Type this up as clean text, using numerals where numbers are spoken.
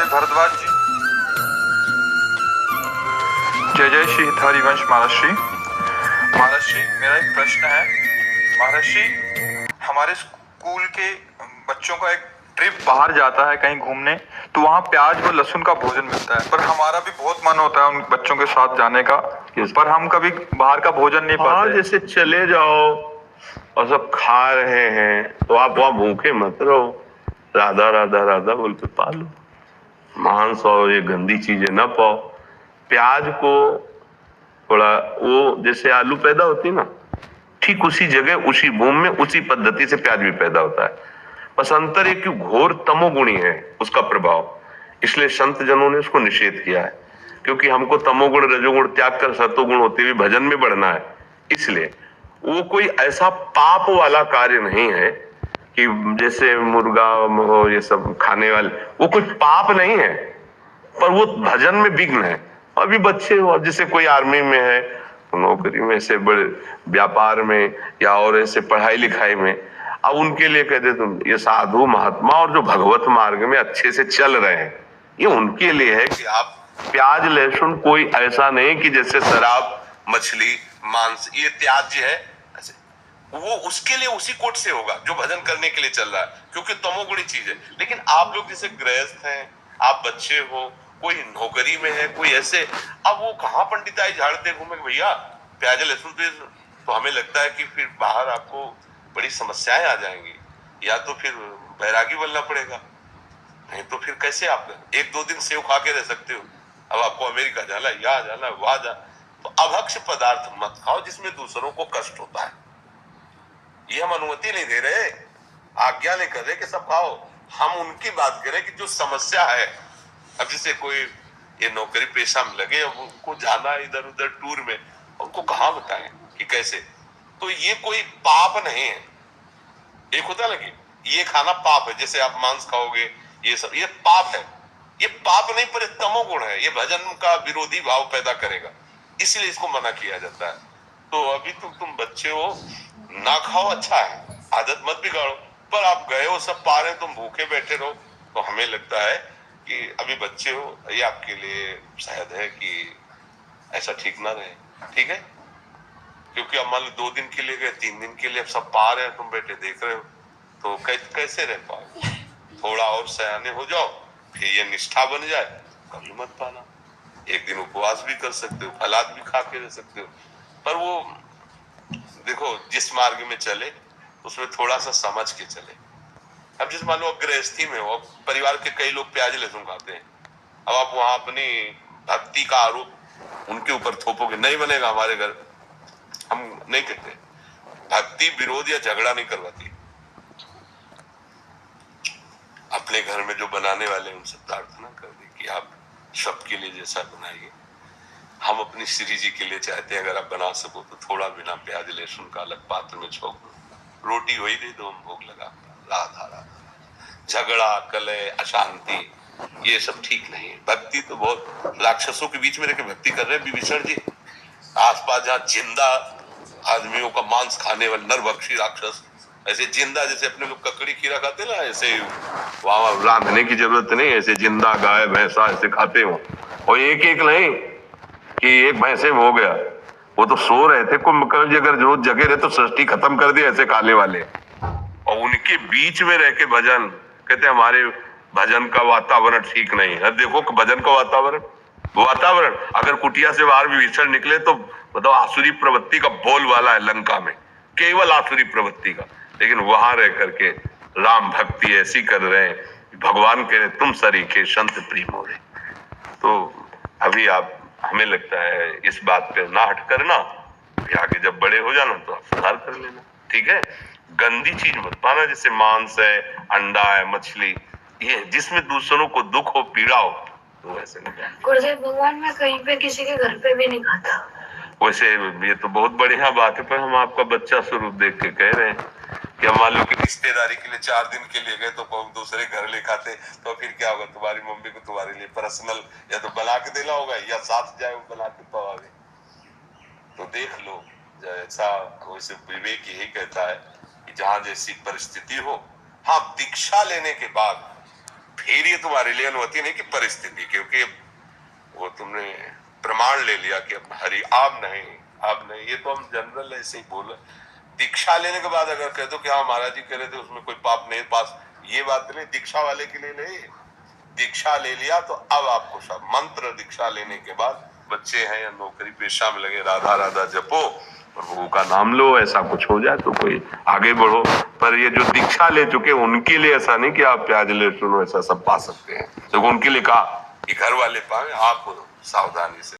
भरद्वाज जी। जय जय श्री हरिवंश महाराष्ट्री। महाराष्ट्री, मेरा एक प्रश्न है। महाराष्ट्री, हमारे स्कूल के बच्चों का एक ट्रिप बाहर जाता है कहीं घूमने, तो वहाँ प्याज और लहसुन का भोजन मिलता है, पर हमारा भी बहुत मन होता है उन बच्चों के साथ जाने का, पर हम कभी बाहर का भोजन नहीं पाते। जैसे चले जाओ और सब खा रहे हैं तो आप वहाँ भूखे मत रहो, राधा राधा राधा बोल के पालो, मांस और ये गंदी चीजें ना पाओ। प्याज को थोड़ा, वो जैसे आलू पैदा होती ना, ठीक उसी जगह उसी भूमि में उसी पद्धति से प्याज भी पैदा होता है। बस अंतर है कि घोर तमोगुणी है उसका प्रभाव, इसलिए संत जनों ने उसको निषेध किया है। क्योंकि हमको तमोगुण रजोगुण त्याग कर सतोगुण होते हुए भजन में बढ़ना है, इसलिए वो कोई ऐसा पाप वाला कार्य नहीं है कि जैसे मुर्गा ये सब खाने वाले, वो कोई पाप नहीं है, पर वो भजन में विघ्न है। अभी बच्चे हो, जैसे कोई आर्मी में है, नौकरी में, ऐसे बड़े व्यापार में या और ऐसे पढ़ाई लिखाई में, अब उनके लिए कहते तुम ये साधु महात्मा और जो भगवत मार्ग में अच्छे से चल रहे हैं, ये उनके लिए है कि आप प्याज लहसुन कोई ऐसा नहीं कि जैसे शराब मछली मांस ये त्याज्य है, ऐसे वो उसके लिए उसी कोट से होगा जो भजन करने के लिए चल रहा है, क्योंकि तमोगुणी चीज है। लेकिन आप लोग जैसे गृहस्थ हैं, आप बच्चे हो, कोई नौकरी में है, कोई ऐसे, अब वो कहाँ पंडिताई झाड़ते घूमे भैया प्याज लहसुन पे, तो हमें लगता है कि फिर बाहर आपको बड़ी समस्याएं आ जाएंगी, या तो फिर बैरागी बनना पड़ेगा, नहीं तो फिर कैसे आप एक दो दिन सेव खा के रह सकते हो। अब आपको अमेरिका जाना है, यहाँ जाना है, वहां जाना, तो अभक्ष्य पदार्थ मत खाओ जिसमें दूसरों को कष्ट होता है। ये हम अनुमति नहीं दे रहे, आज्ञा नहीं कर रहे कि सब खाओ, हम उनकी बात करें कि जो समस्या है। अब जैसे कोई ये नौकरी पेशा में लगे, अब उनको जाना इधर उधर टूर में, उनको कहाँ बताएं कि कैसे, तो ये कोई पाप नहीं है। एक होता है ना कि ये खाना पाप है, जैसे आप मांस खाओगे, ये सब ये पाप है, ये पाप नहीं पर तमोगुण है, ये भजन का विरोधी भाव पैदा करेगा, इसलिए इसको मना किया जाता है। तो अभी तुम बच्चे हो, ना खाओ, अच्छा है, आदत मत बिगाड़ो, पर आप गए हो, सब पा रहे, तुम भूखे बैठे रहो, तो हमें लगता है कि अभी बच्चे हो, ये आपके लिए शायद है कि ऐसा ठीक ना रहे। ठीक है, क्योंकि अब मान लो 2 दिन के लिए गए, 3 दिन के लिए, अब सब पा रहे हैं, तुम बैठे देख रहे हो, तो कैसे रह पाओ। थोड़ा और सयाने हो जाओ, फिर ये निष्ठा बन जाए, कभी मत पाना। एक दिन उपवास भी कर सकते हो, फलाद भी खा के रह सकते हो, पर वो देखो जिस मार्ग में चले उसमें थोड़ा सा समझ के चले। अब जिस मान लो गृहस्थी में हो, परिवार के कई लोग प्याज लहसुन खाते हैं, अब आप वहां अपनी भक्ति का आरोप उनके ऊपर थोपोगे, नहीं बनेगा। हमारे घर हम नहीं कहते, भक्ति विरोध या झगड़ा नहीं करवाती। अपने घर में जो बनाने वाले उनसे प्रार्थना कर दी कि आप सबके लिए जैसा बनाइए, हम अपनी श्री जी के लिए चाहते हैं अगर आप बना सको तो थोड़ा बिना प्याज लहसुन का अलग पात्र में छोड़ दो, रोटी वही दे दो, हम भोग लगा। राधा राधा। झगड़ा कलह अशांति ये सब ठीक नहीं है। भक्ति तो बहुत राक्षसों के बीच में रहकर भक्ति कर रहे हैं विभीषण जी, आसपास जहाँ जिंदा आदमियों का मांस खाने वाले नरभक्षी राक्षस, ऐसे जिंदा, जैसे अपने लोग ककड़ी खीरा खाते ना, ऐसे वहां रांधने की जरूरत नहीं, ऐसे जिंदा गाय भैंसा ऐसे खाते हो, और एक एक नहीं कि एक भैंसे में हो गया, वो तो सो रहे थे कुंभकर्ण जी, अगर रोज जगे रहे तो सृष्टि खत्म कर दिया ऐसे खाने वाले, और उनके बीच में रह के भजन कहते हमारे भजन का वातावरण ठीक नहीं है। देखो भजन का वातावरण अगर कुटिया से बाहर विभीषण निकले तो बताओ आसुरी प्रवृत्ति का बोल वाला है लंका में, केवल आसुरी प्रवृत्ति का, लेकिन वहां रह करके राम भक्ति ऐसी कर रहे हैं, भगवान कह रहे तुम सरीखे संत प्रेम हो रहे। तो अभी आप, हमें लगता है इस बात पे ना हट करना, आगे जब बड़े हो जाना तो आप सुधार कर लेना। ठीक है, गंदी चीज मत पाना, जैसे मांस है, अंडा है, मछली, ये जिसमें दूसरों को दुख हो पीड़ा हो तो वैसे नहीं। गुरुदेव भगवान मैं कहीं पे किसी के घर पे भी नहीं खाता। वैसे ये तो बहुत बढ़िया बात है, पर हम आपका बच्चा स्वरूप देख के कह रहे हैं कि हम मान लो कि रिश्तेदारी के लिए 4 दिन के लिए गए तो दूसरे घर ले खाते, तो फिर क्या होगा, तुम्हारी मम्मी को तुम्हारे लिए पर्सनल या तो बना के देना होगा या साथ जाए वो बना के पवावे। तो देख लो, जैसा वैसे विवेक यही कहता है कि जहां जैसी परिस्थिति हो, हाँ दीक्षा लेने के बाद धैर्य तुम्हारे लिए अनुमति नहीं कि परिस्थिति, क्योंकि वो तुमने प्रमाण ले लिया कि अब हरि अब नहीं। ये तो हम जनरल ऐसे ही बोल, दीक्षा लेने के बाद अगर कह दो कि हाँ महाराज जी कह रहे थे उसमें कोई पाप नहीं, पास ये बात नहीं, दीक्षा वाले के लिए नहीं। दीक्षा ले लिया तो अब आपको सब मंत्र दीक्षा लेने के बाद बच्चे हैं या नौकरी पेशा में लगे, राधा राधा जपो और प्रभु का नाम लो, ऐसा कुछ हो जाए तो कोई आगे बढ़ो। पर ये जो दीक्षा ले चुके उनके लिए ऐसा नहीं कि आप प्याज लहसुन ऐसा सब पा सकते हैं, तो उनके लिए कहा कि घर वाले पाए, आप सावधानी से